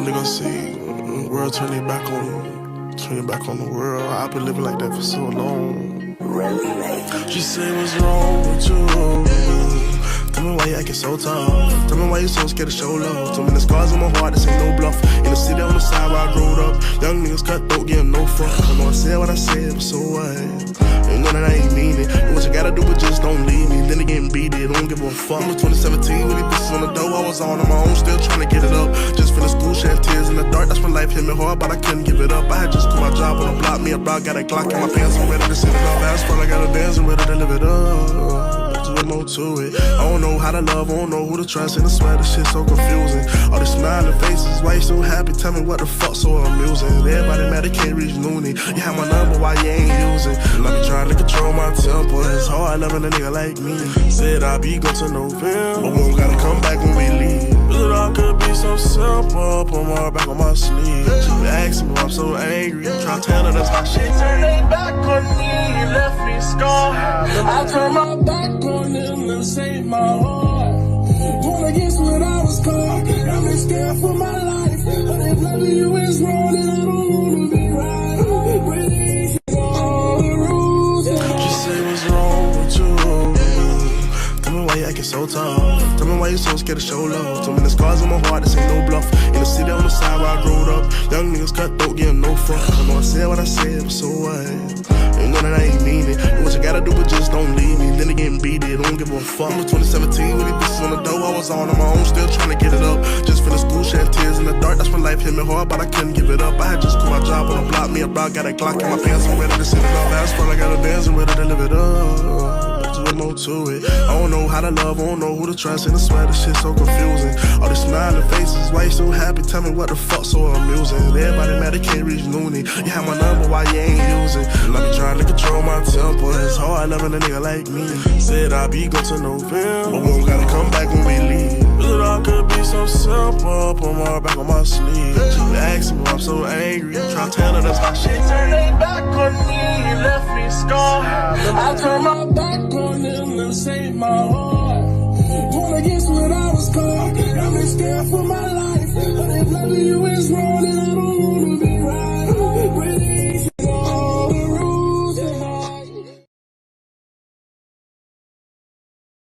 nigga see the world turn their back on you, turn your back on the world. I've been living like that for so long. She say, what's wrong with you? Tell me why you acting so tough. Tell me why you so scared to show love. Tell me the scars on my heart, this ain't no bluff. In the city on the side where I growed up, young niggas cutthroat, getting no fuck. I know I said what I said, but so what? You know that I ain't mean it. Do what you gotta do, but just don't leave me. Then again, beat it, don't give a fuck. I was 2017 with these bitches on the door. I was on my own, still trying to get it up. Just finished school, shed tears in the dark. That's when life hit me hard, but I couldn't give it up. I had just quit my job on the block, me a block, got a Glock in my pants, I'm ready to sit it up. Asphalt, I gotta dance, I'm ready to live it up. There's more to it. I don't know how to love, I don't know who to trust, and I swear this shit so confusing. All these smiling faces, why you so happy? Tell me what the fuck so amusing. Everybody mad they can't reach Noonie. You have my number, why you ain't using? And I be trying to control my temper. It's hard loving a nigga like me. Said I be go to November, but won't gotta come back when we leave. It all could be so simple. Put my back on my sleeve. She be asking me why I'm so angry. Try to tell her that's how she turned they back on me, left me scarred. I turned my back on them and saved my heart. Going against what I was caught. Got me scared for my life. But if loving you is wrong, then I don't wanna be right. Breaking all the rules. She say, what's wrong with you? Tell me why you acting so tough. Tell me why you so scared to show love. Tell me the scars on my heart, this ain't no bluff. In the city on the side where I growed up, young niggas cutthroat, getting no fuck. I know I said what I said, but so what? You know that I ain't mean it. Do what you gotta do, but just don't leave me. Then again, beat it, don't give a fuck. I was 2017 with these bitches on the door. I was on my own, still trying to get it up. Just finished school, shed tears in the dark. That's when life hit me hard, but I couldn't give it up. I had just quit my job on the block, me a block, got a Glock in my pants, I'm ready to sit it up. Asphalt, I gotta dance, I'm ready to live it up. There's more to it. I don't know how to love, I don't know who to trust, and I swear this shit so confusing. All these smiling faces, why you so happy? Tell me what the fuck so amusing. Everybody mad they can't reach Noonie. You have my number, why you ain't using? And I be trying to control my temper. It's hard loving a nigga like me. Said I be go to November, but won't gotta come back when we leave. It all could be so simple. Put my back on my sleeve. She be asking me why I'm so angry. Try to tell her that's how she turned they back on me, left me scarred. I turned my back on them and saved my heart. Going against what I was caught. Got me scared for my life. But if loving you is wrong, then I